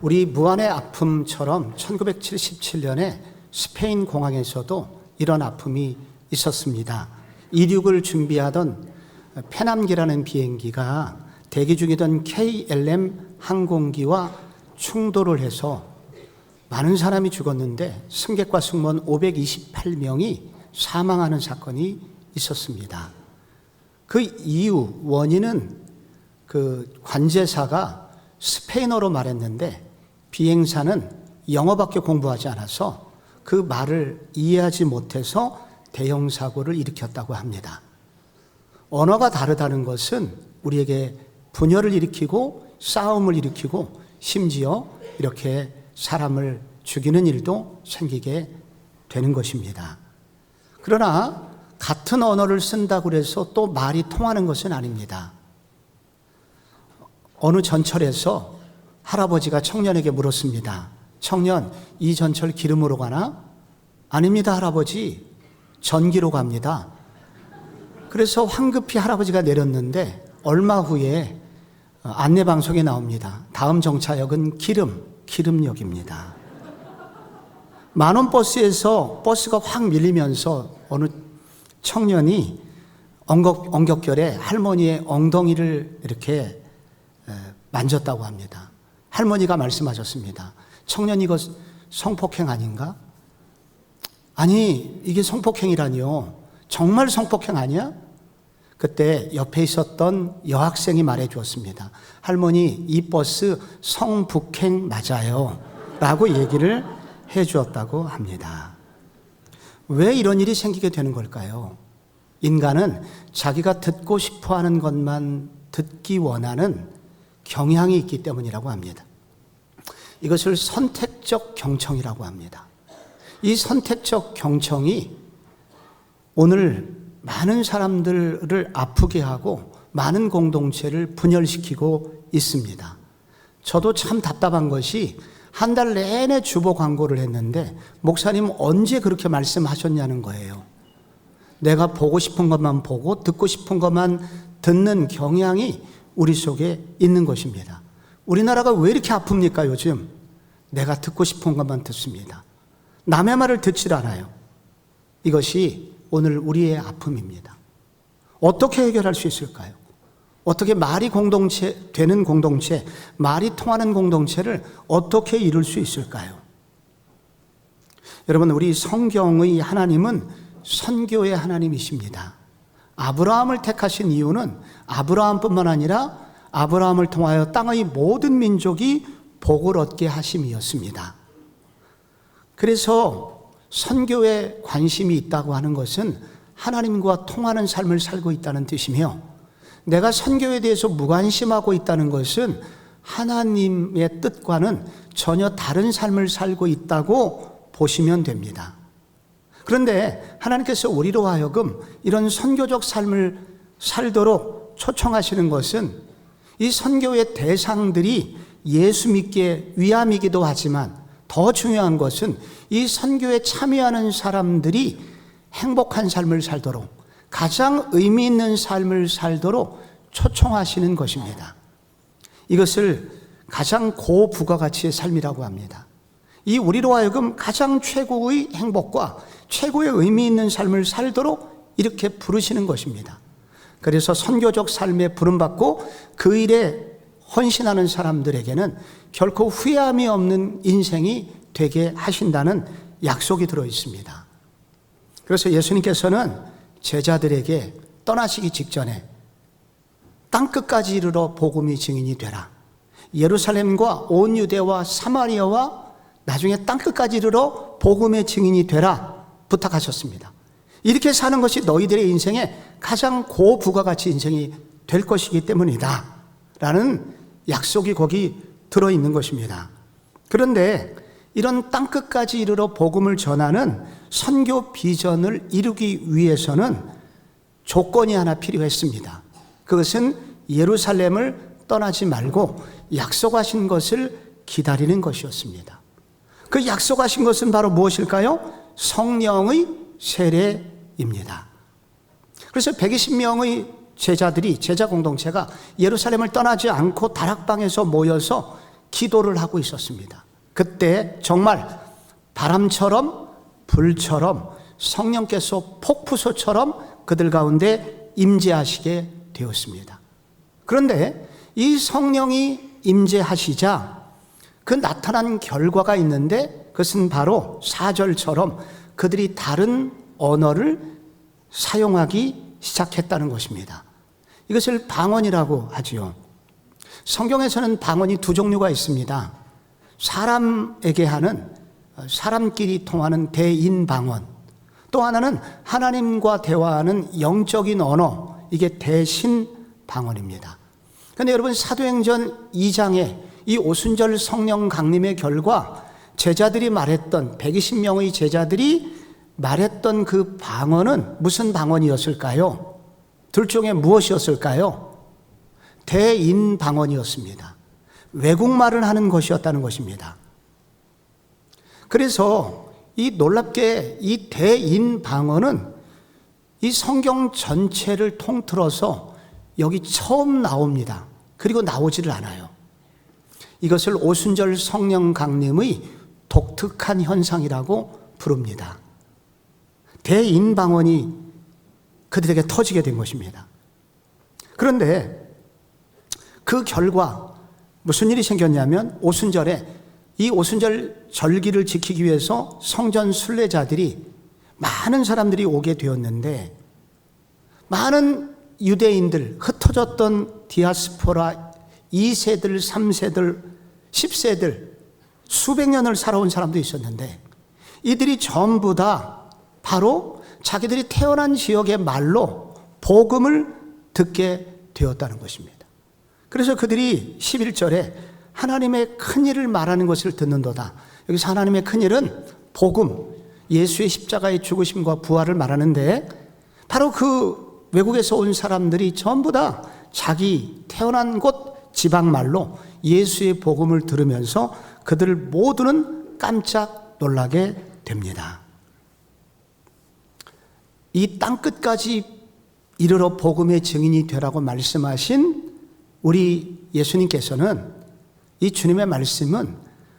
우리 무한의 아픔처럼 1977년에 스페인 공항에서도 이런 아픔이 있었습니다. 이륙을 준비하던 페남기라는 비행기가 대기 중이던 KLM 항공기와 충돌을 해서 많은 사람이 죽었는데 승객과 승무원 528명이 사망하는 사건이 있었습니다. 그 이유 원인은 그 관제사가 스페인어로 말했는데 비행사는 영어밖에 공부하지 않아서 그 말을 이해하지 못해서 대형 사고를 일으켰다고 합니다. 언어가 다르다는 것은 우리에게 분열을 일으키고 싸움을 일으키고 심지어 이렇게 사람을 죽이는 일도 생기게 되는 것입니다. 그러나 같은 언어를 쓴다고 해서 또 말이 통하는 것은 아닙니다. 어느 전철에서 할아버지가 청년에게 물었습니다. 청년, 이 전철 기름으로 가나? 아닙니다, 할아버지. 전기로 갑니다. 그래서 황급히 할아버지가 내렸는데 얼마 후에 안내방송에 나옵니다. 다음 정차역은 기름역입니다. 만원 버스에서 버스가 확 밀리면서 어느 청년이 엉겹결에 할머니의 엉덩이를 이렇게 만졌다고 합니다. 할머니가 말씀하셨습니다. 청년 이거 성폭행 아닌가? 아니, 이게 성폭행이라니요. 정말 성폭행 아니야? 그때 옆에 있었던 여학생이 말해 주었습니다. 할머니, 이 버스 성폭행 맞아요. 라고 얘기를 해 주었다고 합니다. 왜 이런 일이 생기게 되는 걸까요? 인간은 자기가 듣고 싶어 하는 것만 듣기 원하는 경향이 있기 때문이라고 합니다. 이것을 선택적 경청이라고 합니다. 이 선택적 경청이 오늘 많은 사람들을 아프게 하고 많은 공동체를 분열시키고 있습니다. 저도 참 답답한 것이 한 달 내내 주보 광고를 했는데 목사님 언제 그렇게 말씀하셨냐는 거예요. 내가 보고 싶은 것만 보고 듣고 싶은 것만 듣는 경향이 우리 속에 있는 것입니다. 우리나라가 왜 이렇게 아픕니까 요즘? 내가 듣고 싶은 것만 듣습니다. 남의 말을 듣질 않아요. 이것이 오늘 우리의 아픔입니다. 어떻게 해결할 수 있을까요? 어떻게 말이 공동체 되는 공동체, 말이 통하는 공동체를 어떻게 이룰 수 있을까요? 여러분, 우리 성경의 하나님은 선교의 하나님이십니다. 아브라함을 택하신 이유는 아브라함뿐만 아니라 아브라함을 통하여 땅의 모든 민족이 복을 얻게 하심이었습니다. 그래서 선교에 관심이 있다고 하는 것은 하나님과 통하는 삶을 살고 있다는 뜻이며, 내가 선교에 대해서 무관심하고 있다는 것은 하나님의 뜻과는 전혀 다른 삶을 살고 있다고 보시면 됩니다. 그런데 하나님께서 우리로 하여금 이런 선교적 삶을 살도록 초청하시는 것은 이 선교의 대상들이 예수 믿기에 위함이기도 하지만 더 중요한 것은 이 선교에 참여하는 사람들이 행복한 삶을 살도록, 가장 의미 있는 삶을 살도록 초청하시는 것입니다. 이것을 가장 고부가가치의 삶이라고 합니다. 이 우리로 하여금 가장 최고의 행복과 최고의 의미 있는 삶을 살도록 이렇게 부르시는 것입니다. 그래서 선교적 삶에 부름받고 그 일에 헌신하는 사람들에게는 결코 후회함이 없는 인생이 되게 하신다는 약속이 들어 있습니다. 그래서 예수님께서는 제자들에게 떠나시기 직전에 땅끝까지 이르러 복음의 증인이 되라. 예루살렘과 온 유대와 사마리아와 나중에 땅끝까지 이르러 복음의 증인이 되라 부탁하셨습니다. 이렇게 사는 것이 너희들의 인생의 가장 고부가가치 인생이 될 것이기 때문이다 라는 약속이 거기 들어있는 것입니다. 그런데 이런 땅끝까지 이르러 복음을 전하는 선교 비전을 이루기 위해서는 조건이 하나 필요했습니다. 그것은 예루살렘을 떠나지 말고 약속하신 것을 기다리는 것이었습니다. 그 약속하신 것은 바로 무엇일까요? 성령의 세례입니다. 그래서 120명의 제자들이, 제자 공동체가 예루살렘을 떠나지 않고 다락방에서 모여서 기도를 하고 있었습니다. 그때 정말 바람처럼 불처럼 성령께서 폭포수처럼 그들 가운데 임재하시게 되었습니다. 그런데 이 성령이 임재하시자 그 나타난 결과가 있는데, 그것은 바로 4절처럼 그들이 다른 언어를 사용하기 시작했다는 것입니다. 이것을 방언이라고 하지요. 성경에서는 방언이 두 종류가 있습니다. 사람에게 하는, 사람끼리 통하는 대인 방언, 또 하나는 하나님과 대화하는 영적인 언어, 이게 대신 방언입니다. 그런데 여러분, 사도행전 2장에 이 오순절 성령 강림의 결과 제자들이 말했던, 120명의 제자들이 말했던 그 방언은 무슨 방언이었을까요? 둘 중에 무엇이었을까요? 대인 방언이었습니다. 외국말을 하는 것이었다는 것입니다. 그래서 이 놀랍게 이 대인 방언은 이 성경 전체를 통틀어서 여기 처음 나옵니다. 그리고 나오지를 않아요. 이것을 오순절 성령 강림의 독특한 현상이라고 부릅니다. 대인 방언이 그들에게 터지게 된 것입니다. 그런데 그 결과 무슨 일이 생겼냐면, 오순절에 이 오순절 절기를 지키기 위해서 성전 순례자들이, 많은 사람들이 오게 되었는데, 많은 유대인들, 흩어졌던 디아스포라 2세들, 3세들, 10세들, 수백 년을 살아온 사람도 있었는데, 이들이 전부 다 바로 자기들이 태어난 지역의 말로 복음을 듣게 되었다는 것입니다. 그래서 그들이 11절에 하나님의 큰일을 말하는 것을 듣는도다. 여기서 하나님의 큰일은 복음, 예수의 십자가의 죽으심과 부활을 말하는데, 바로 그 외국에서 온 사람들이 전부 다 자기 태어난 곳 지방말로 예수의 복음을 들으면서 그들 모두는 깜짝 놀라게 됩니다. 이 땅끝까지 이르러 복음의 증인이 되라고 말씀하신 우리 예수님께서는, 이 주님의 말씀은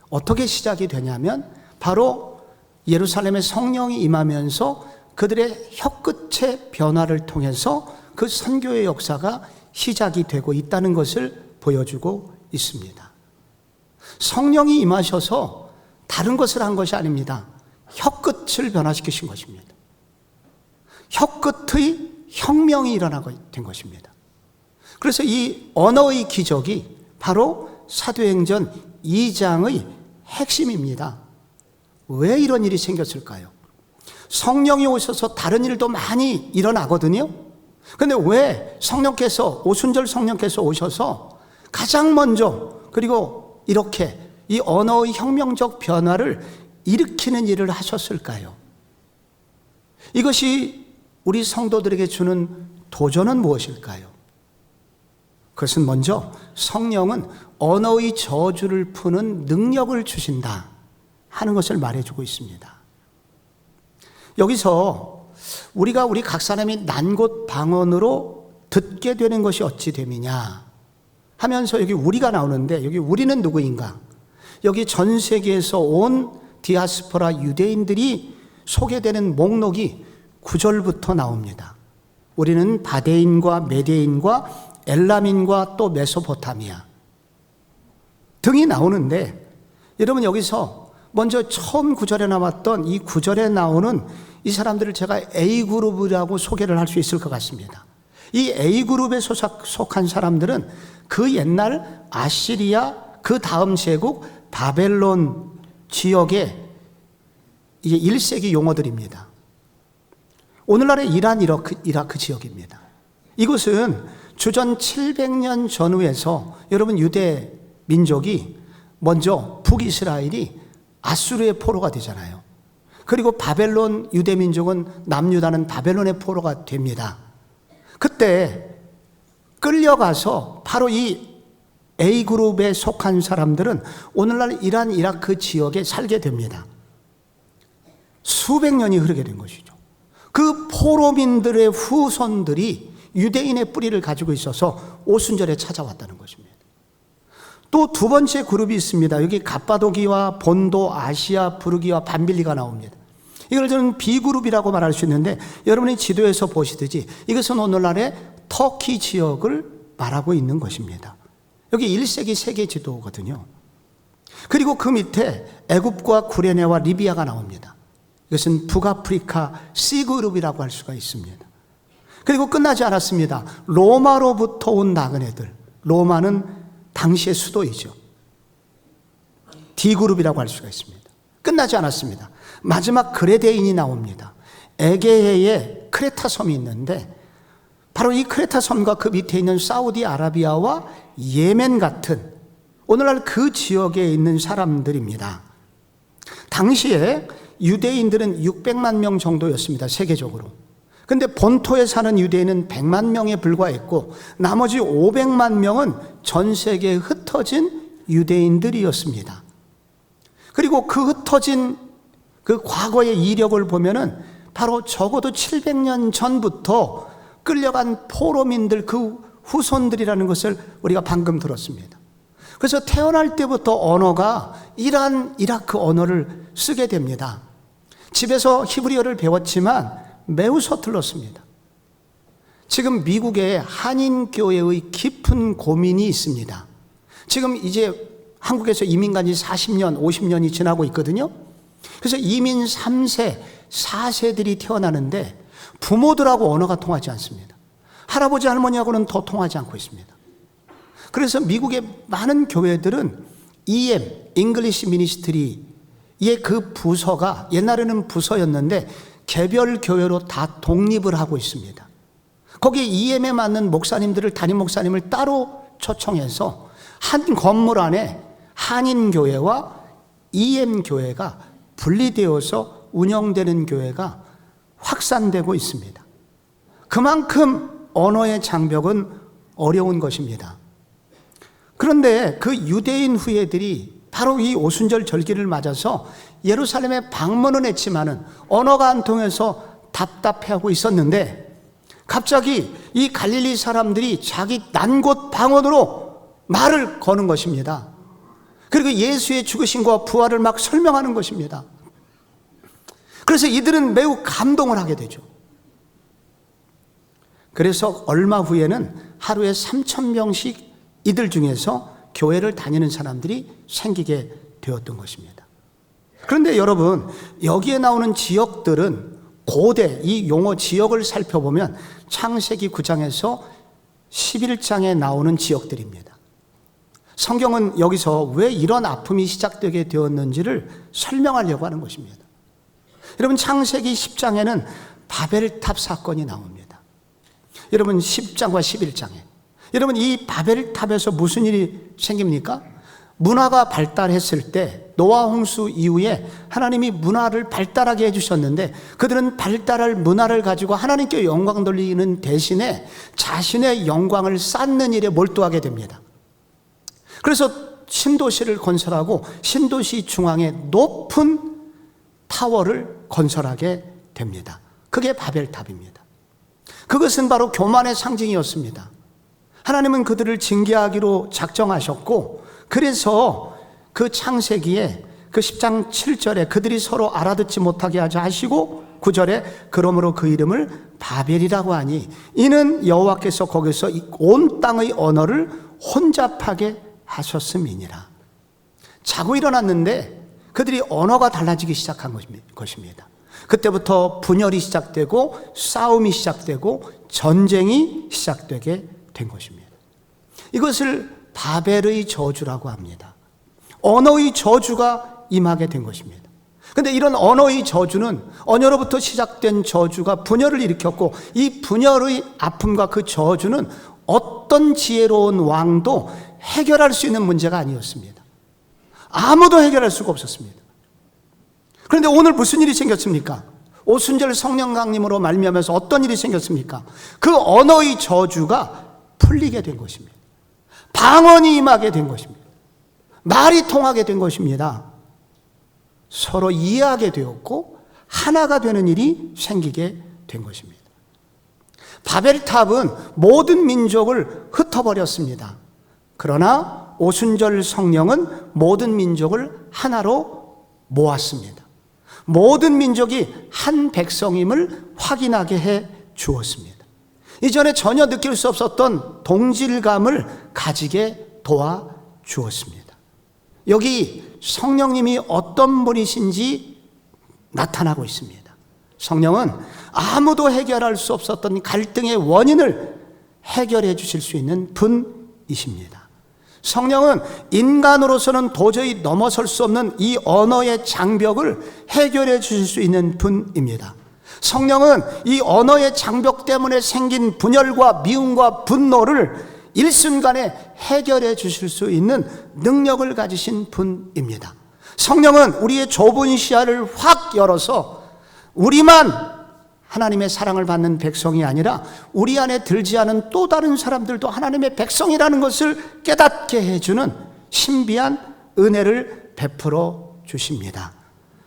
어떻게 시작이 되냐면, 바로 예루살렘의 성령이 임하면서 그들의 혀끝의 변화를 통해서 그 선교의 역사가 시작이 되고 있다는 것을 보여주고 있습니다. 성령이 임하셔서 다른 것을 한 것이 아닙니다. 혀끝을 변화시키신 것입니다. 혀끝의 혁명이 일어나게 된 것입니다. 그래서 이 언어의 기적이 바로 사도행전 2장의 핵심입니다. 왜 이런 일이 생겼을까요? 성령이 오셔서 다른 일도 많이 일어나거든요. 그런데 왜 성령께서, 오순절 성령께서 오셔서 가장 먼저, 그리고 이렇게 이 언어의 혁명적 변화를 일으키는 일을 하셨을까요? 이것이 우리 성도들에게 주는 도전은 무엇일까요? 그것은 먼저 성령은 언어의 저주를 푸는 능력을 주신다 하는 것을 말해주고 있습니다. 여기서 우리가 우리 각 사람이 난곳 방언으로 듣게 되는 것이 어찌 됨이냐 하면서 여기 우리가 나오는데, 여기 우리는 누구인가? 여기 전 세계에서 온 디아스포라 유대인들이 소개되는 목록이 9절부터 나옵니다. 우리는 바데인과 메데인과 엘람인과 또 메소포타미아 등이 나오는데, 여러분 여기서 먼저 처음 9절에 나왔던 이 9절에 나오는 이 사람들을 제가 A그룹이라고 소개를 할 수 있을 것 같습니다. 이 A그룹에 속한 사람들은 그 옛날 아시리아, 그 다음 제국 바벨론 지역의 이제 1세기 용어들입니다. 오늘날의 이란, 이라크 지역입니다. 이곳은 주전 700년 전후에서 여러분 유대 민족이 먼저 북이스라엘이 아수르의 포로가 되잖아요. 그리고 바벨론 유대 민족은 남유다는 바벨론의 포로가 됩니다. 그때 끌려가서 바로 이 A그룹에 속한 사람들은 오늘날 이란, 이라크 지역에 살게 됩니다. 수백 년이 흐르게 된 것이죠. 그 포로민들의 후손들이 유대인의 뿌리를 가지고 있어서 오순절에 찾아왔다는 것입니다. 또 두 번째 그룹이 있습니다. 여기 갑바도기와 본도, 아시아, 부르기와 밤빌리가 나옵니다. 이걸 저는 B그룹이라고 말할 수 있는데, 여러분이 지도에서 보시듯이 이것은 오늘날의 터키 지역을 말하고 있는 것입니다. 여기 1세기 세계 지도거든요. 그리고 그 밑에 애굽과 구레네와 리비아가 나옵니다. 이것은 북아프리카 C그룹이라고 할 수가 있습니다. 그리고 끝나지 않았습니다. 로마로부터 온 나그네들. 로마는 당시의 수도이죠. D그룹이라고 할 수가 있습니다. 끝나지 않았습니다. 마지막 그레데인이 나옵니다. 에게해에 크레타 섬이 있는데, 바로 이 크레타 섬과 그 밑에 있는 사우디아라비아와 예멘 같은 오늘날 그 지역에 있는 사람들입니다. 당시에 유대인들은 600만 명 정도였습니다. 세계적으로. 근데 본토에 사는 유대인은 100만 명에 불과했고, 나머지 500만 명은 전 세계에 흩어진 유대인들이었습니다. 그리고 그 흩어진 그 과거의 이력을 보면은 바로 적어도 700년 전부터 끌려간 포로민들 그 후손들이라는 것을 우리가 방금 들었습니다. 그래서 태어날 때부터 언어가 이란, 이라크 언어를 쓰게 됩니다. 집에서 히브리어를 배웠지만 매우 서툴렀습니다. 지금 미국에 한인교회의 깊은 고민이 있습니다. 지금 이제 한국에서 이민 간 지 40년, 50년이 지나고 있거든요. 그래서 이민 3세, 4세들이 태어나는데 부모들하고 언어가 통하지 않습니다. 할아버지, 할머니하고는 더 통하지 않고 있습니다. 그래서 미국의 많은 교회들은 EM, English Ministry의 그 부서가 옛날에는 부서였는데 개별 교회로 다 독립을 하고 있습니다. 거기에 EM에 맞는 목사님들을, 담임 목사님을 따로 초청해서 한 건물 안에 한인교회와 EM교회가 분리되어서 운영되는 교회가 확산되고 있습니다. 그만큼 언어의 장벽은 어려운 것입니다. 그런데 그 유대인 후예들이 바로 이 오순절 절기를 맞아서 예루살렘에 방문은 했지만은 언어가 안 통해서 답답해하고 있었는데, 갑자기 이 갈릴리 사람들이 자기 난곳 방언으로 말을 거는 것입니다. 그리고 예수의 죽으심과 부활을 막 설명하는 것입니다. 그래서 이들은 매우 감동을 하게 되죠. 그래서 얼마 후에는 하루에 3,000명씩 이들 중에서 교회를 다니는 사람들이 생기게 되었던 것입니다. 그런데 여러분, 여기에 나오는 지역들은 고대, 이 용어 지역을 살펴보면 창세기 9장에서 11장에 나오는 지역들입니다. 성경은 여기서 왜 이런 아픔이 시작되게 되었는지를 설명하려고 하는 것입니다. 여러분, 창세기 10장에는 바벨탑 사건이 나옵니다. 여러분, 10장과 11장에 여러분, 이 바벨탑에서 무슨 일이 생깁니까? 문화가 발달했을 때 노아 홍수 이후에 하나님이 문화를 발달하게 해주셨는데, 그들은 발달할 문화를 가지고 하나님께 영광 돌리는 대신에 자신의 영광을 쌓는 일에 몰두하게 됩니다. 그래서 신도시를 건설하고 신도시 중앙에 높은 타워를 건설하게 됩니다. 그게 바벨탑입니다. 그것은 바로 교만의 상징이었습니다. 하나님은 그들을 징계하기로 작정하셨고, 그래서 그 창세기에 그 10장 7절에 그들이 서로 알아듣지 못하게 하자 하시고, 9절에 그러므로 그 이름을 바벨이라고 하니 이는 여호와께서 거기서 온 땅의 언어를 혼잡하게 하셨음이니라. 자고 일어났는데 그들이 언어가 달라지기 시작한 것입니다. 그때부터 분열이 시작되고 싸움이 시작되고 전쟁이 시작되게 된 것입니다. 이것을 바벨의 저주라고 합니다. 언어의 저주가 임하게 된 것입니다. 그런데 이런 언어의 저주는, 언어로부터 시작된 저주가 분열을 일으켰고, 이 분열의 아픔과 그 저주는 어떤 지혜로운 왕도 해결할 수 있는 문제가 아니었습니다. 아무도 해결할 수가 없었습니다. 그런데 오늘 무슨 일이 생겼습니까? 오순절 성령 강림으로 말미암아서 어떤 일이 생겼습니까? 그 언어의 저주가 풀리게 된 것입니다. 방언이 임하게 된 것입니다. 말이 통하게 된 것입니다. 서로 이해하게 되었고 하나가 되는 일이 생기게 된 것입니다. 바벨탑은 모든 민족을 흩어버렸습니다. 그러나 오순절 성령은 모든 민족을 하나로 모았습니다. 모든 민족이 한 백성임을 확인하게 해 주었습니다. 이전에 전혀 느낄 수 없었던 동질감을 가지게 도와 주었습니다. 여기 성령님이 어떤 분이신지 나타나고 있습니다. 성령은 아무도 해결할 수 없었던 갈등의 원인을 해결해 주실 수 있는 분이십니다. 성령은 인간으로서는 도저히 넘어설 수 없는 이 언어의 장벽을 해결해 주실 수 있는 분입니다. 성령은 이 언어의 장벽 때문에 생긴 분열과 미움과 분노를 일순간에 해결해 주실 수 있는 능력을 가지신 분입니다. 성령은 우리의 좁은 시야를 확 열어서 우리만 하나님의 사랑을 받는 백성이 아니라 우리 안에 들지 않은 또 다른 사람들도 하나님의 백성이라는 것을 깨닫게 해주는 신비한 은혜를 베풀어 주십니다.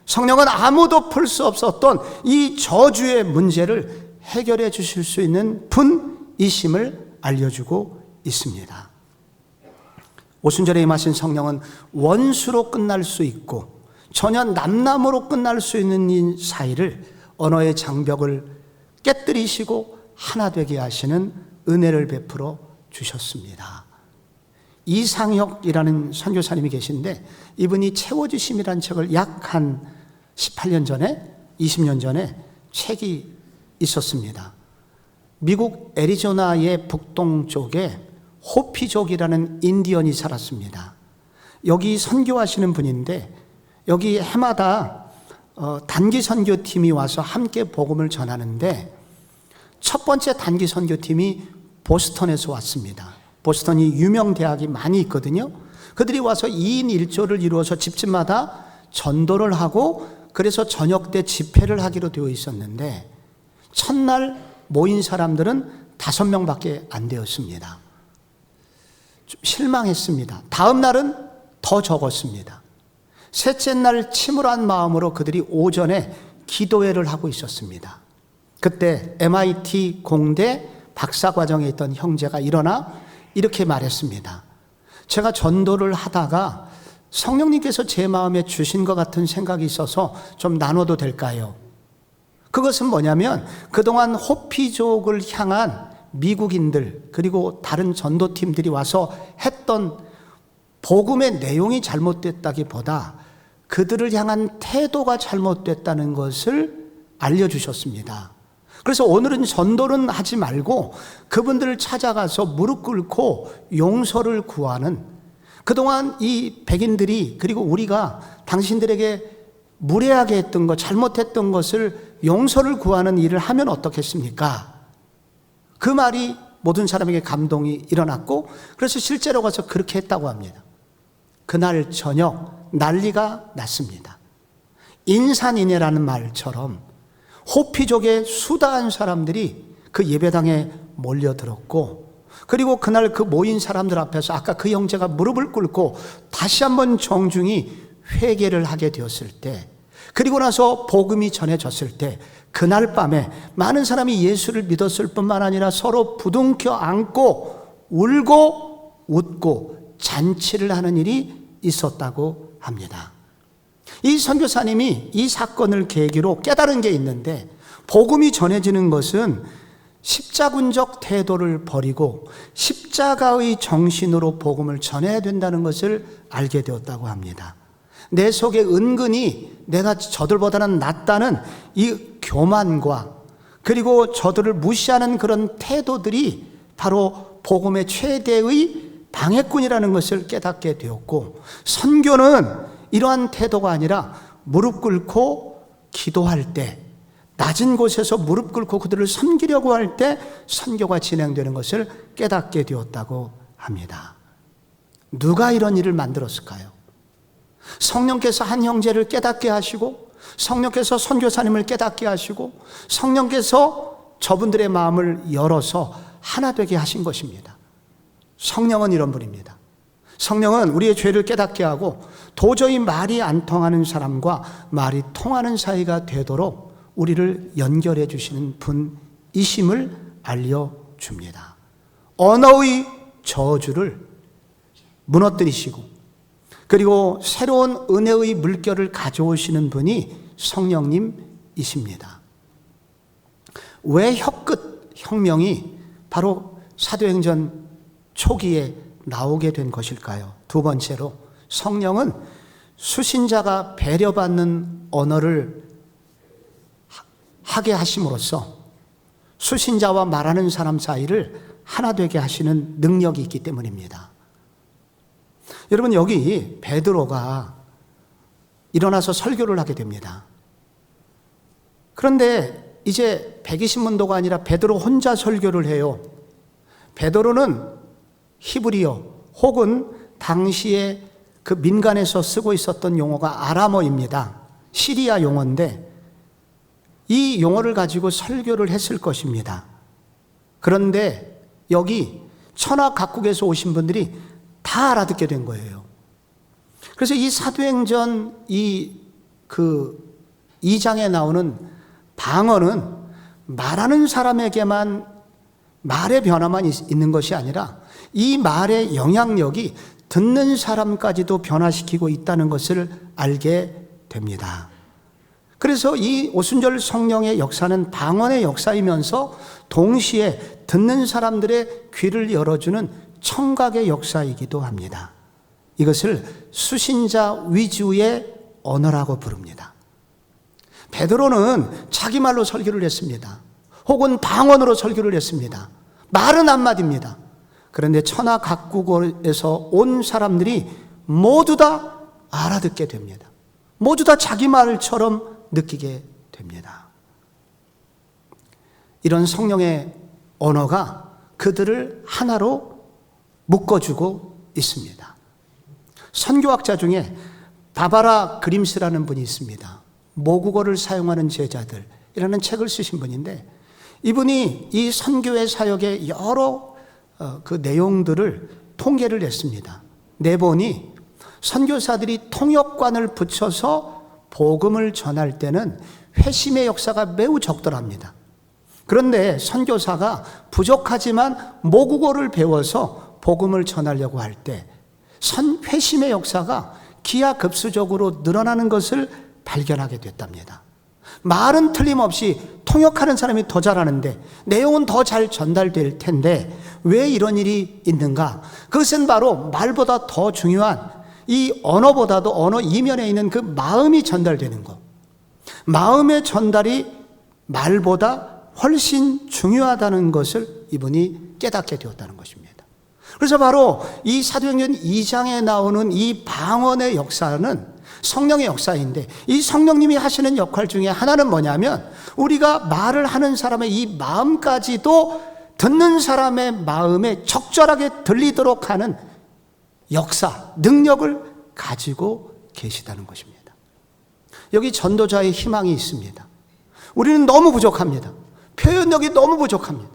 성령은 아무도 풀 수 없었던 이 저주의 문제를 해결해 주실 수 있는 분이심을 알려주고 있습니다. 오순절에 임하신 성령은 원수로 끝날 수 있고 전혀 남남으로 끝날 수 있는 이 사이를 언어의 장벽을 깨뜨리시고 하나 되게 하시는 은혜를 베풀어 주셨습니다. 이상혁이라는 선교사님이 계신데 이분이 채워주심이라는 책을 약 한 18년 전에 20년 전에 책이 있었습니다. 미국 애리조나의 북동쪽에 호피족이라는 인디언이 살았습니다. 여기 선교하시는 분인데 여기 해마다 단기 선교팀이 와서 함께 복음을 전하는데 첫 번째 단기 선교팀이 보스턴에서 왔습니다. 보스턴이 유명 대학이 많이 있거든요. 그들이 와서 2인 1조를 이루어서 집집마다 전도를 하고 그래서 저녁 때 집회를 하기로 되어 있었는데 첫날 모인 사람들은 5명밖에 안 되었습니다. 좀 실망했습니다. 다음 날은 더 적었습니다. 셋째 날 침울한 마음으로 그들이 오전에 기도회를 하고 있었습니다. 그때 MIT 공대 박사과정에 있던 형제가 일어나 이렇게 말했습니다. 제가 전도를 하다가 성령님께서 제 마음에 주신 것 같은 생각이 있어서 좀 나눠도 될까요? 그것은 뭐냐면 그동안 호피족을 향한 미국인들 그리고 다른 전도팀들이 와서 했던 복음의 내용이 잘못됐다기보다 그들을 향한 태도가 잘못됐다는 것을 알려주셨습니다. 그래서 오늘은 전도는 하지 말고 그분들을 찾아가서 무릎 꿇고 용서를 구하는, 그동안 이 백인들이 그리고 우리가 당신들에게 무례하게 했던 것, 잘못했던 것을 용서를 구하는 일을 하면 어떻겠습니까? 그 말이 모든 사람에게 감동이 일어났고 그래서 실제로 가서 그렇게 했다고 합니다. 그날 저녁 난리가 났습니다. 인산인해라는 말처럼 호피족의 수다한 사람들이 그 예배당에 몰려들었고, 그리고 그날 그 모인 사람들 앞에서 아까 그 형제가 무릎을 꿇고 다시 한번 정중히 회개를 하게 되었을 때, 그리고 나서 복음이 전해졌을 때 그날 밤에 많은 사람이 예수를 믿었을 뿐만 아니라 서로 부둥켜 안고 울고 웃고 잔치를 하는 일이 있었다고 합니다. 이 선교사님이 이 사건을 계기로 깨달은 게 있는데, 복음이 전해지는 것은 십자군적 태도를 버리고 십자가의 정신으로 복음을 전해야 된다는 것을 알게 되었다고 합니다. 내 속에 은근히 내가 저들보다는 낫다는 이 교만과 그리고 저들을 무시하는 그런 태도들이 바로 복음의 최대의 방해꾼이라는 것을 깨닫게 되었고, 선교는 이러한 태도가 아니라 무릎 꿇고 기도할 때, 낮은 곳에서 무릎 꿇고 그들을 섬기려고 할 때 선교가 진행되는 것을 깨닫게 되었다고 합니다. 누가 이런 일을 만들었을까요? 성령께서 한 형제를 깨닫게 하시고, 성령께서 선교사님을 깨닫게 하시고, 성령께서 저분들의 마음을 열어서 하나 되게 하신 것입니다. 성령은 이런 분입니다. 성령은 우리의 죄를 깨닫게 하고 도저히 말이 안 통하는 사람과 말이 통하는 사이가 되도록 우리를 연결해 주시는 분이심을 알려줍니다. 언어의 저주를 무너뜨리시고 그리고 새로운 은혜의 물결을 가져오시는 분이 성령님이십니다. 왜 혀끝 혁명이 바로 사도행전 초기에 나오게 된 것일까요? 두 번째로 성령은 수신자가 배려받는 언어를 하게 하심으로써 수신자와 말하는 사람 사이를 하나 되게 하시는 능력이 있기 때문입니다. 여러분, 여기 베드로가 일어나서 설교를 하게 됩니다. 그런데 이제 120문도가 아니라 베드로 혼자 설교를 해요. 베드로는 히브리어 혹은 당시에 그 민간에서 쓰고 있었던 용어가 아람어입니다. 시리아 용어인데 이 용어를 가지고 설교를 했을 것입니다. 그런데 여기 천하 각국에서 오신 분들이 다 알아듣게 된 거예요. 그래서 이 사도행전 2장에 나오는 방언은 말하는 사람에게만 말의 변화만 있는 것이 아니라 이 말의 영향력이 듣는 사람까지도 변화시키고 있다는 것을 알게 됩니다. 그래서 이 오순절 성령의 역사는 방언의 역사이면서 동시에 듣는 사람들의 귀를 열어주는 청각의 역사이기도 합니다. 이것을 수신자 위주의 언어라고 부릅니다. 베드로는 자기 말로 설교를 했습니다. 혹은 방언으로 설교를 했습니다. 말은 한마디입니다. 그런데 천하 각국에서 온 사람들이 모두 다 알아듣게 됩니다. 모두 다 자기 말처럼 느끼게 됩니다. 이런 성령의 언어가 그들을 하나로 묶어주고 있습니다. 선교학자 중에 바바라 그림스라는 분이 있습니다. 모국어를 사용하는 제자들이라는 책을 쓰신 분인데 이분이 이 선교의 사역의 여러 그 내용들을 통계를 냈습니다. 내보니 선교사들이 통역관을 붙여서 복음을 전할 때는 회심의 역사가 매우 적더랍니다. 그런데 선교사가 부족하지만 모국어를 배워서 복음을 전하려고 할 때 회심의 역사가 기하급수적으로 늘어나는 것을 발견하게 됐답니다. 말은 틀림없이 통역하는 사람이 더 잘하는데 내용은 더 잘 전달될 텐데 왜 이런 일이 있는가? 그것은 바로 말보다 더 중요한 이 언어보다도 언어 이면에 있는 그 마음이 전달되는 것. 마음의 전달이 말보다 훨씬 중요하다는 것을 이분이 깨닫게 되었다는 것입니다. 그래서 바로 이 사도행전 2장에 나오는 이 방언의 역사는 성령의 역사인데 이 성령님이 하시는 역할 중에 하나는 뭐냐면 우리가 말을 하는 사람의 이 마음까지도 듣는 사람의 마음에 적절하게 들리도록 하는 역사, 능력을 가지고 계시다는 것입니다. 여기 전도자의 희망이 있습니다. 우리는 너무 부족합니다. 표현력이 너무 부족합니다.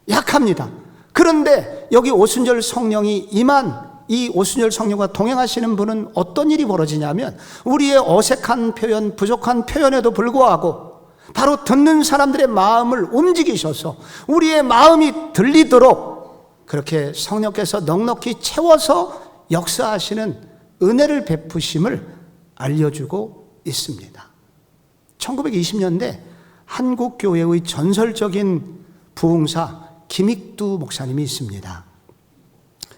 약합니다. 그런데 여기 오순절 성령이 임한 이 오순절 성령과 동행하시는 분은 어떤 일이 벌어지냐면 우리의 어색한 표현, 부족한 표현에도 불구하고 바로 듣는 사람들의 마음을 움직이셔서 우리의 마음이 들리도록 그렇게 성령께서 넉넉히 채워서 역사하시는 은혜를 베푸심을 알려주고 있습니다. 1920년대 한국교회의 전설적인 부흥사 김익두 목사님이 있습니다.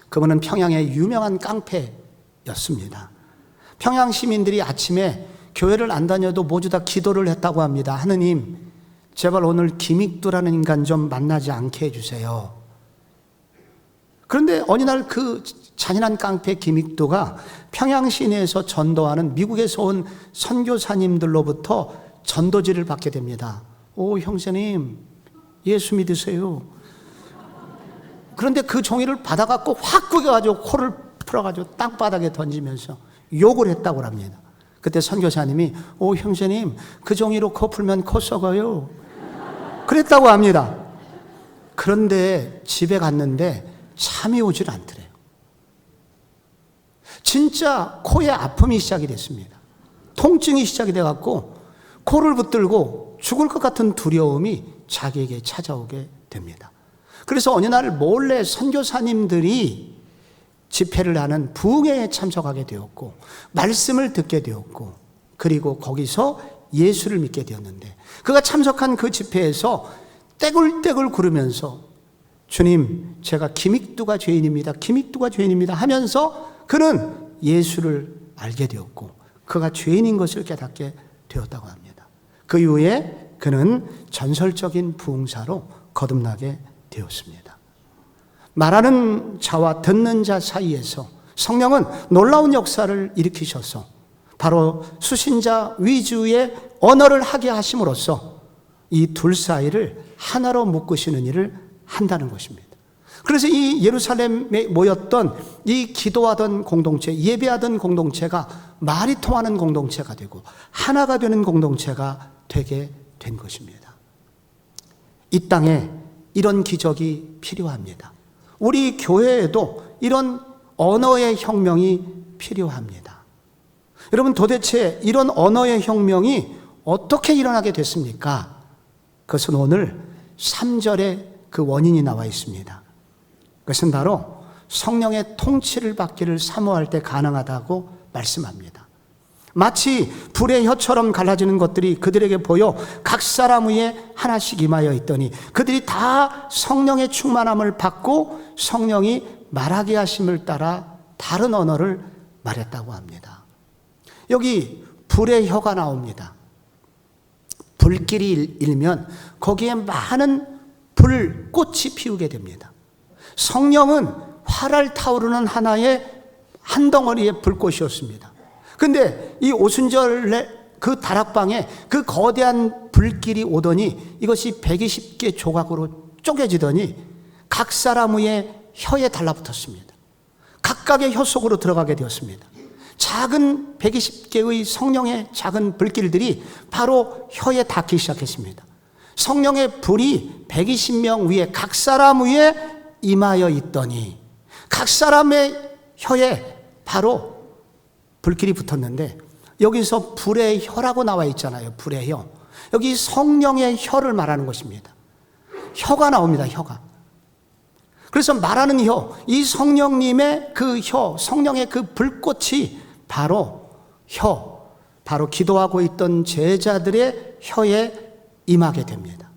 그분은 평양의 유명한 깡패였습니다. 평양 시민들이 아침에 교회를 안 다녀도 모두 다 기도를 했다고 합니다. 하느님, 제발 오늘 김익두라는 인간 좀 만나지 않게 해주세요. 그런데 어느 날 그 잔인한 깡패 김익두가 평양 시내에서 전도하는 미국에서 온 선교사님들로부터 전도지를 받게 됩니다. 오, 형제님, 예수 믿으세요. 그런데 그 종이를 받아갖고 확 구겨가지고 코를 풀어가지고 땅바닥에 던지면서 욕을 했다고 합니다. 그때 선교사님이 오 형제님 그 종이로 코 풀면 코 썩어요. 그랬다고 합니다. 그런데 집에 갔는데 잠이 오질 않더래요. 진짜 코에 아픔이 시작이 됐습니다. 통증이 시작이 돼갖고 코를 붙들고 죽을 것 같은 두려움이 자기에게 찾아오게 됩니다. 그래서 어느 날 몰래 선교사님들이 집회를 하는 부흥회에 참석하게 되었고 말씀을 듣게 되었고 그리고 거기서 예수를 믿게 되었는데 그가 참석한 그 집회에서 떼굴떼굴 구르면서 주님, 제가 기믹두가 죄인입니다. 기믹두가 죄인입니다 하면서 그는 예수를 알게 되었고 그가 죄인인 것을 깨닫게 되었다고 합니다. 그 이후에 그는 전설적인 부흥사로 거듭나게 되었습니다. 말하는 자와 듣는 자 사이에서 성령은 놀라운 역사를 일으키셔서 바로 수신자 위주의 언어를 하게 하심으로써 이 둘 사이를 하나로 묶으시는 일을 한다는 것입니다. 그래서 이 예루살렘에 모였던 이 기도하던 공동체, 예배하던 공동체가 말이 통하는 공동체가 되고 하나가 되는 공동체가 되게 된 것입니다. 이 땅에 이런 기적이 필요합니다. 우리 교회에도 이런 언어의 혁명이 필요합니다. 여러분, 도대체 이런 언어의 혁명이 어떻게 일어나게 됐습니까? 그것은 오늘 3절에 그 원인이 나와 있습니다. 그것은 바로 성령의 통치를 받기를 사모할 때 가능하다고 말씀합니다. 마치 불의 혀처럼 갈라지는 것들이 그들에게 보여 각 사람 위에 하나씩 임하여 있더니 그들이 다 성령의 충만함을 받고 성령이 말하게 하심을 따라 다른 언어를 말했다고 합니다. 여기 불의 혀가 나옵니다. 불길이 일면 거기에 많은 불꽃이 피우게 됩니다. 성령은 활알 타오르는 하나의 한 덩어리의 불꽃이었습니다. 근데 이 오순절에 그 다락방에 그 거대한 불길이 오더니 이것이 120개 조각으로 쪼개지더니 각 사람 위에 혀에 달라붙었습니다. 각각의 혀 속으로 들어가게 되었습니다. 작은 120개의 성령의 작은 불길들이 바로 혀에 닿기 시작했습니다. 성령의 불이 120명 위에 각 사람 위에 임하여 있더니 각 사람의 혀에 바로 불길이 붙었는데 여기서 불의 혀라고 나와 있잖아요. 불의 혀. 여기 성령의 혀를 말하는 것입니다. 혀가 나옵니다. 혀가. 그래서 말하는 혀, 이 성령님의 그 혀, 성령의 그 불꽃이 바로 혀, 바로 기도하고 있던 제자들의 혀에 임하게 됩니다.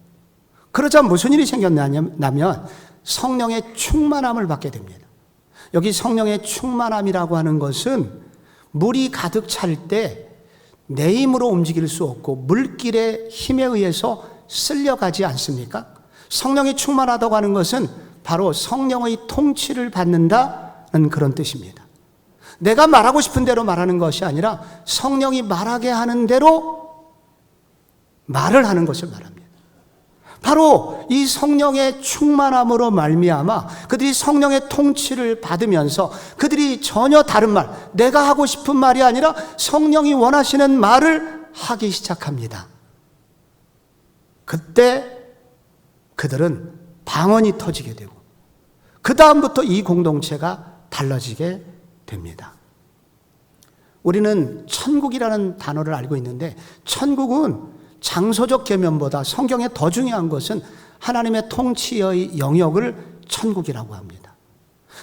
그러자 무슨 일이 생겼냐면 성령의 충만함을 받게 됩니다. 여기 성령의 충만함이라고 하는 것은 물이 가득 찰 때 내 힘으로 움직일 수 없고 물길의 힘에 의해서 쓸려가지 않습니까? 성령이 충만하다고 하는 것은 바로 성령의 통치를 받는다는 그런 뜻입니다. 내가 말하고 싶은 대로 말하는 것이 아니라 성령이 말하게 하는 대로 말을 하는 것을 말합니다. 바로 이 성령의 충만함으로 말미암아 그들이 성령의 통치를 받으면서 그들이 전혀 다른 말, 내가 하고 싶은 말이 아니라 성령이 원하시는 말을 하기 시작합니다. 그때 그들은 방언이 터지게 되고 그 다음부터 이 공동체가 달라지게 됩니다. 우리는 천국이라는 단어를 알고 있는데 천국은 장소적 개념보다 성경에 더 중요한 것은 하나님의 통치의 영역을 천국이라고 합니다.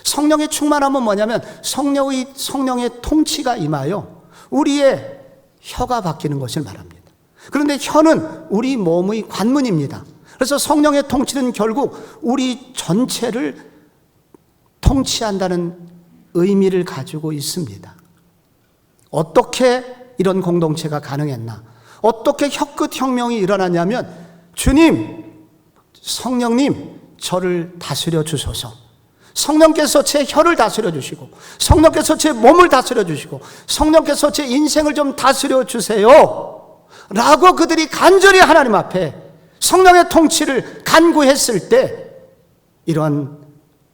성령의 충만함은 뭐냐면 성령의 통치가 임하여 우리의 혀가 바뀌는 것을 말합니다. 그런데 혀는 우리 몸의 관문입니다. 그래서 성령의 통치는 결국 우리 전체를 통치한다는 의미를 가지고 있습니다. 어떻게 이런 공동체가 가능했나? 어떻게 혀끝 혁명이 일어났냐면 주님, 성령님 저를 다스려 주소서. 성령께서 제 혀를 다스려 주시고 성령께서 제 몸을 다스려 주시고 성령께서 제 인생을 좀 다스려 주세요 라고 그들이 간절히 하나님 앞에 성령의 통치를 간구했을 때 이러한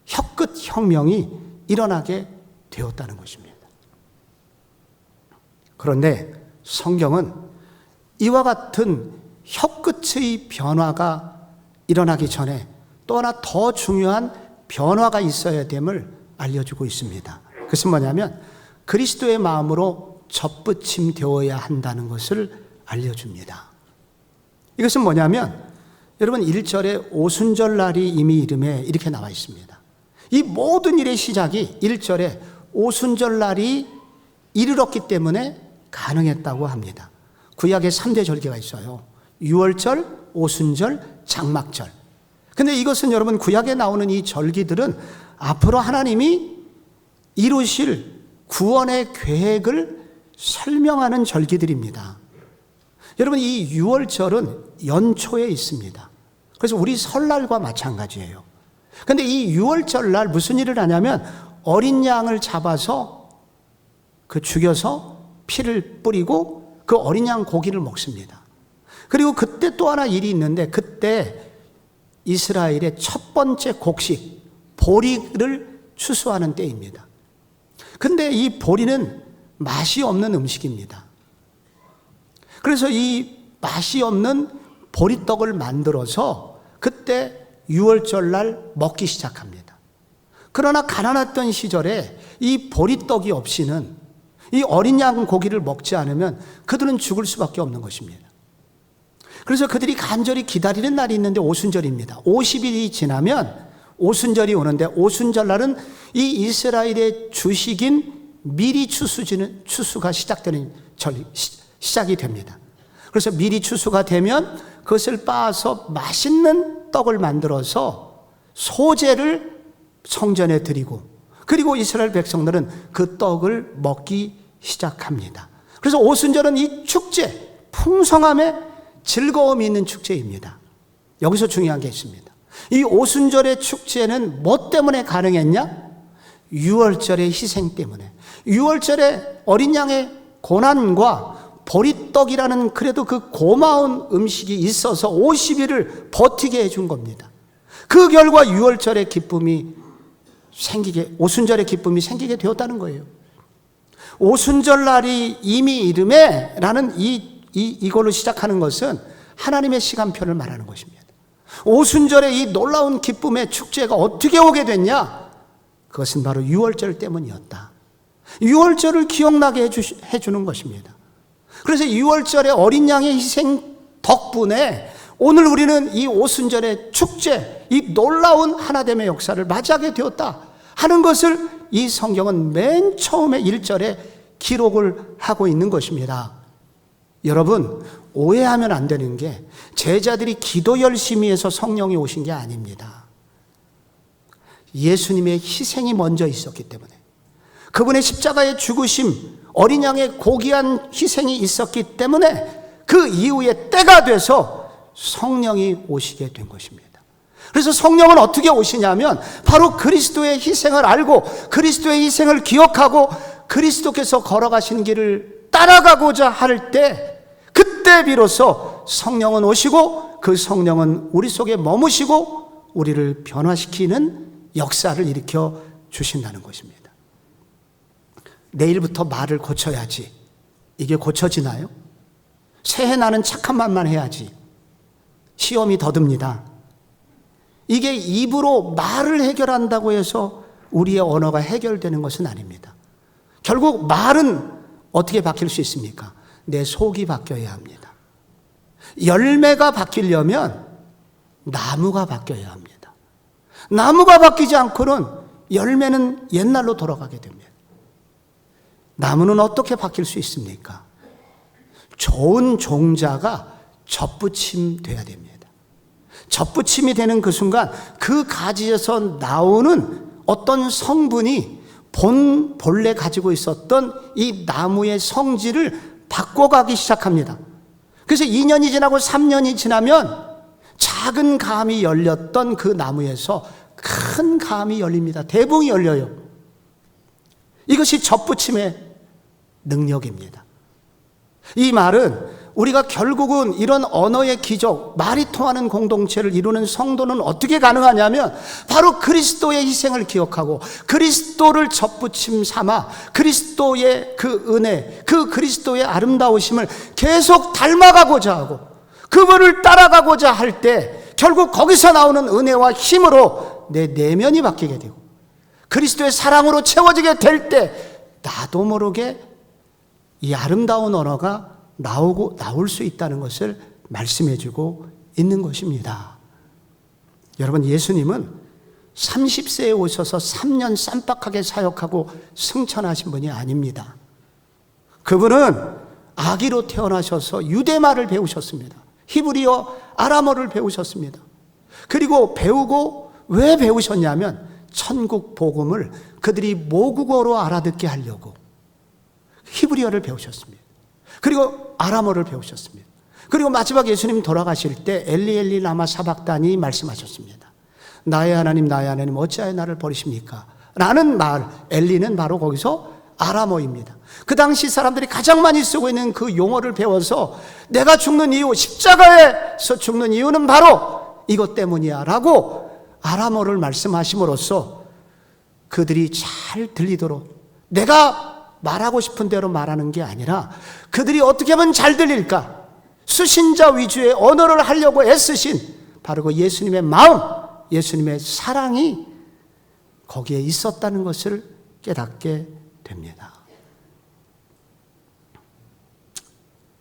혀끝 혁명이 일어나게 되었다는 것입니다. 그런데 성경은 이와 같은 혀끝의 변화가 일어나기 전에 또 하나 더 중요한 변화가 있어야 됨을 알려주고 있습니다. 그것은 뭐냐면 그리스도의 마음으로 접붙임 되어야 한다는 것을 알려줍니다. 이것은 뭐냐면 여러분 1절에 오순절 날이 이미 이름에 이렇게 나와 있습니다. 이 모든 일의 시작이 1절에 오순절날이 이르렀기 때문에 가능했다고 합니다. 구약에 3대 절기가 있어요. 유월절, 오순절, 장막절. 근데 이것은 여러분 구약에 나오는 이 절기들은 앞으로 하나님이 이루실 구원의 계획을 설명하는 절기들입니다. 여러분 이 유월절은 연초에 있습니다. 그래서 우리 설날과 마찬가지예요. 근데 이 유월절날 무슨 일을 하냐면 어린 양을 잡아서 죽여서 피를 뿌리고 그 어린 양 고기를 먹습니다. 그리고 그때 또 하나 일이 있는데 그때 이스라엘의 첫 번째 곡식 보리를 추수하는 때입니다. 근데 이 보리는 맛이 없는 음식입니다. 그래서 이 맛이 없는 보리떡을 만들어서 그때 유월절날 먹기 시작합니다. 그러나 가난했던 시절에 이 보리떡이 없이는 이 어린 양 고기를 먹지 않으면 그들은 죽을 수밖에 없는 것입니다. 그래서 그들이 간절히 기다리는 날이 있는데 오순절입니다. 50일이 지나면 오순절이 오는데 오순절날은 이 이스라엘의 주식인 미리 추수가 시작되는 시작이 됩니다. 그래서 미리 추수가 되면 그것을 빻아서 맛있는 떡을 만들어서 소제를 성전에 드리고 그리고 이스라엘 백성들은 그 떡을 먹기 시작합니다. 그래서 오순절은 이 축제, 풍성함에 즐거움이 있는 축제입니다. 여기서 중요한 게 있습니다. 이 오순절의 축제는 뭐 때문에 가능했냐? 유월절의 희생 때문에. 유월절에 어린 양의 고난과 보리떡이라는 그래도 그 고마운 음식이 있어서 50일을 버티게 해준 겁니다. 그 결과 유월절의 기쁨이 오순절의 기쁨이 생기게 되었다는 거예요. 오순절날이 이미 이름에 라는 이걸로 시작하는 것은 하나님의 시간표를 말하는 것입니다. 오순절의 이 놀라운 기쁨의 축제가 어떻게 오게 됐냐? 그것은 바로 유월절 때문이었다. 유월절을 기억나게 해주는 것입니다. 그래서 유월절의 어린 양의 희생 덕분에 오늘 우리는 이 오순절의 축제, 이 놀라운 하나됨의 역사를 맞이하게 되었다 하는 것을 이 성경은 맨 처음에 1절에 기록을 하고 있는 것입니다. 여러분, 오해하면 안 되는 게 제자들이 기도 열심히 해서 성령이 오신 게 아닙니다. 예수님의 희생이 먼저 있었기 때문에, 그분의 십자가의 죽으심, 어린 양의 고귀한 희생이 있었기 때문에 그 이후에 때가 돼서 성령이 오시게 된 것입니다. 그래서 성령은 어떻게 오시냐면 바로 그리스도의 희생을 알고 그리스도의 희생을 기억하고 그리스도께서 걸어가신 길을 따라가고자 할 때, 그때 비로소 성령은 오시고 그 성령은 우리 속에 머무시고 우리를 변화시키는 역사를 일으켜 주신다는 것입니다. 내일부터 말을 고쳐야지. 이게 고쳐지나요? 새해 나는 착한 말만 해야지. 시험이 더듭니다. 이게 입으로 말을 해결한다고 해서 우리의 언어가 해결되는 것은 아닙니다. 결국 말은 어떻게 바뀔 수 있습니까? 내 속이 바뀌어야 합니다. 열매가 바뀌려면 나무가 바뀌어야 합니다. 나무가 바뀌지 않고는 열매는 옛날로 돌아가게 됩니다. 나무는 어떻게 바뀔 수 있습니까? 좋은 종자가 접붙임 돼야 됩니다. 접붙임이 되는 그 순간 그 가지에서 나오는 어떤 성분이 본래 가지고 있었던 이 나무의 성질을 바꿔가기 시작합니다. 그래서 2년이 지나고 3년이 지나면 작은 감이 열렸던 그 나무에서 큰 감이 열립니다. 대붕이 열려요. 이것이 접붙임의 능력입니다. 이 말은 우리가 결국은 이런 언어의 기적, 말이 통하는 공동체를 이루는 성도는 어떻게 가능하냐면 바로 그리스도의 희생을 기억하고 그리스도를 접붙임 삼아 그리스도의 그 은혜, 그 그리스도의 아름다우심을 계속 닮아가고자 하고 그분을 따라가고자 할 때 결국 거기서 나오는 은혜와 힘으로 내 내면이 바뀌게 되고 그리스도의 사랑으로 채워지게 될 때 나도 모르게 이 아름다운 언어가 나올 수 있다는 것을 말씀해 주고 있는 것입니다. 여러분, 예수님은 30세에 오셔서 3년 쌈박하게 사역하고 승천하신 분이 아닙니다. 그분은 아기로 태어나셔서 유대말을 배우셨습니다. 히브리어, 아람어를 배우셨습니다. 그리고 배우고 왜 배우셨냐면 천국 복음을 그들이 모국어로 알아듣게 하려고 히브리어를 배우셨습니다. 그리고 아람어를 배우셨습니다. 그리고 마지막 예수님 돌아가실 때 엘리 엘리 라마 사박다니 말씀하셨습니다. 나의 하나님 어찌하여 나를 버리십니까? 라는 말, 엘리는 바로 거기서 아람어입니다. 그 당시 사람들이 가장 많이 쓰고 있는 그 용어를 배워서 내가 죽는 이유, 십자가에서 죽는 이유는 바로 이것 때문이야 라고 아람어를 말씀하심으로써 그들이 잘 들리도록, 내가 말하고 싶은 대로 말하는 게 아니라 그들이 어떻게 하면 잘 들릴까, 수신자 위주의 언어를 하려고 애쓰신 바로 그 예수님의 마음, 예수님의 사랑이 거기에 있었다는 것을 깨닫게 됩니다.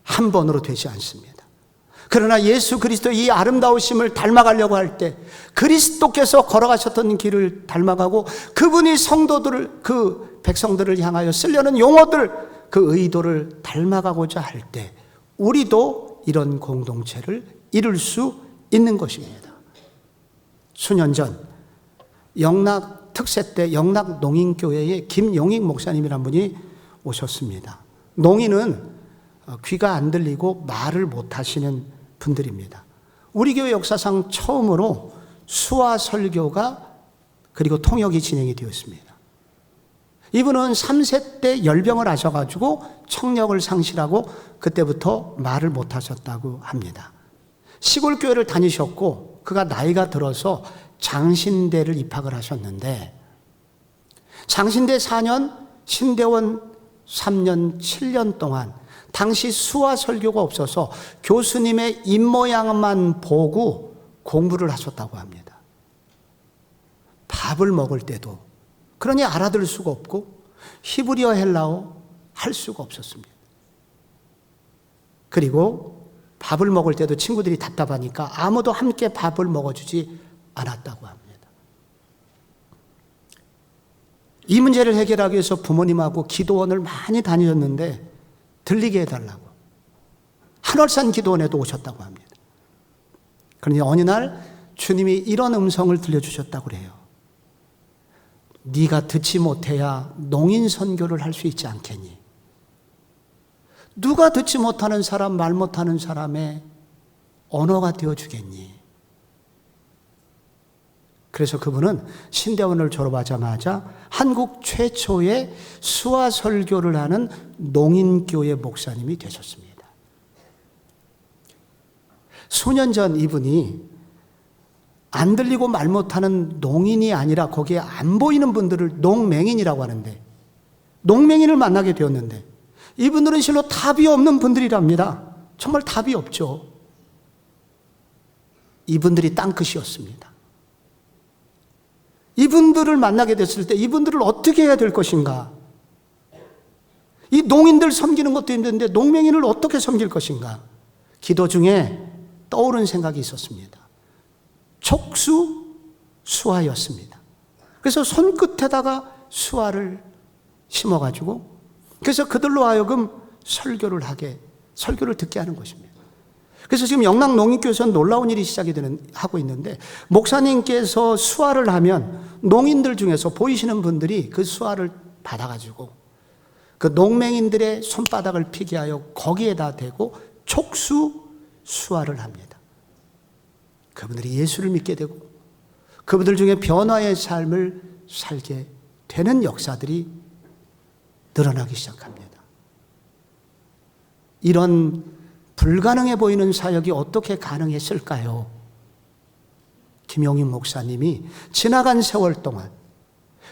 한 번으로 되지 않습니다. 그러나 예수 그리스도의 이 아름다우심을 닮아가려고 할 때 그리스도께서 걸어가셨던 길을 닮아가고 그분이 성도들을, 그 백성들을 향하여 쓰려는 용어들, 그 의도를 닮아가고자 할 때 우리도 이런 공동체를 이룰 수 있는 것입니다. 수년 전 영락 특세 때 영락 농인교회에 김용익 목사님이란 분이 오셨습니다. 농인은 귀가 안 들리고 말을 못 하시는 분들입니다. 우리 교회 역사상 처음으로 수화 설교가 그리고 통역이 진행이 되었습니다. 이분은 3세 때 열병을 하셔가지고 청력을 상실하고 그때부터 말을 못 하셨다고 합니다. 시골 교회를 다니셨고 그가 나이가 들어서 장신대를 입학을 하셨는데 장신대 4년, 신대원 3년, 7년 동안 당시 수화 설교가 없어서 교수님의 입모양만 보고 공부를 하셨다고 합니다. 밥을 먹을 때도 그러니 알아들을 수가 없고 히브리어 헬라어 할 수가 없었습니다. 그리고 밥을 먹을 때도 친구들이 답답하니까 아무도 함께 밥을 먹어주지 않았다고 합니다. 이 문제를 해결하기 위해서 부모님하고 기도원을 많이 다니셨는데 들리게 해달라고 한월산 기도원에도 오셨다고 합니다. 그러니 어느 날 주님이 이런 음성을 들려주셨다고 그래요. 네가 듣지 못해야 농인 선교를 할 수 있지 않겠니? 누가 듣지 못하는 사람, 말 못하는 사람의 언어가 되어주겠니? 그래서 그분은 신대원을 졸업하자마자 한국 최초의 수화 설교를 하는 농인교회 목사님이 되셨습니다. 수년 전 이분이 안 들리고 말 못하는 농인이 아니라 거기에 안 보이는 분들을 농맹인이라고 하는데 농맹인을 만나게 되었는데 이분들은 실로 답이 없는 분들이랍니다. 정말 답이 없죠. 이분들이 땅끝이었습니다. 이분들을 만나게 됐을 때 이분들을 어떻게 해야 될 것인가? 이 농인들 섬기는 것도 힘든데 농맹인을 어떻게 섬길 것인가? 기도 중에 떠오른 생각이 있었습니다. 촉수 수화였습니다. 그래서 손끝에다가 수화를 심어가지고 그래서 그들로 하여금 설교를 듣게 하는 것입니다. 그래서 지금 영락 농인교회에서는 놀라운 일이 시작이 하고 있는데 목사님께서 수화를 하면 농인들 중에서 보이시는 분들이 그 수화를 받아가지고 그 농맹인들의 손바닥을 피게 하여 거기에다 대고 촉수 수화를 합니다. 그분들이 예수를 믿게 되고 그분들 중에 변화의 삶을 살게 되는 역사들이 늘어나기 시작합니다. 이런 불가능해 보이는 사역이 어떻게 가능했을까요? 김용익 목사님이 지나간 세월 동안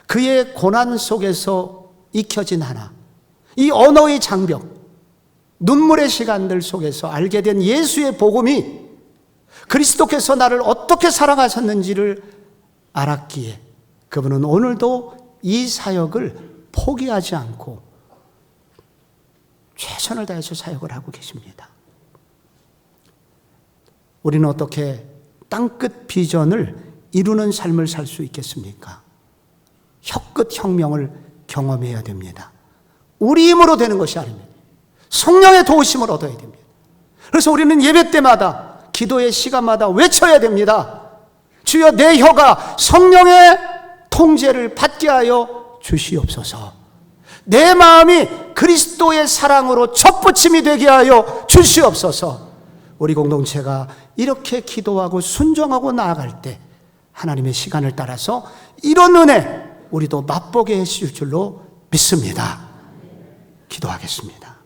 그의 고난 속에서 익혀진 하나, 이 언어의 장벽, 눈물의 시간들 속에서 알게 된 예수의 복음이 그리스도께서 나를 어떻게 사랑하셨는지를 알았기에 그분은 오늘도 이 사역을 포기하지 않고 최선을 다해서 사역을 하고 계십니다. 우리는 어떻게 땅끝 비전을 이루는 삶을 살 수 있겠습니까? 혀끝 혁명을 경험해야 됩니다. 우리 힘으로 되는 것이 아닙니다. 성령의 도우심을 얻어야 됩니다. 그래서 우리는 예배 때마다, 기도의 시간마다 외쳐야 됩니다. 주여, 내 혀가 성령의 통제를 받게 하여 주시옵소서. 내 마음이 그리스도의 사랑으로 첫부침이 되게 하여 주시옵소서. 우리 공동체가 이렇게 기도하고 순종하고 나아갈 때 하나님의 시간을 따라서 이런 은혜 우리도 맛보게 해주실 줄로 믿습니다. 기도하겠습니다.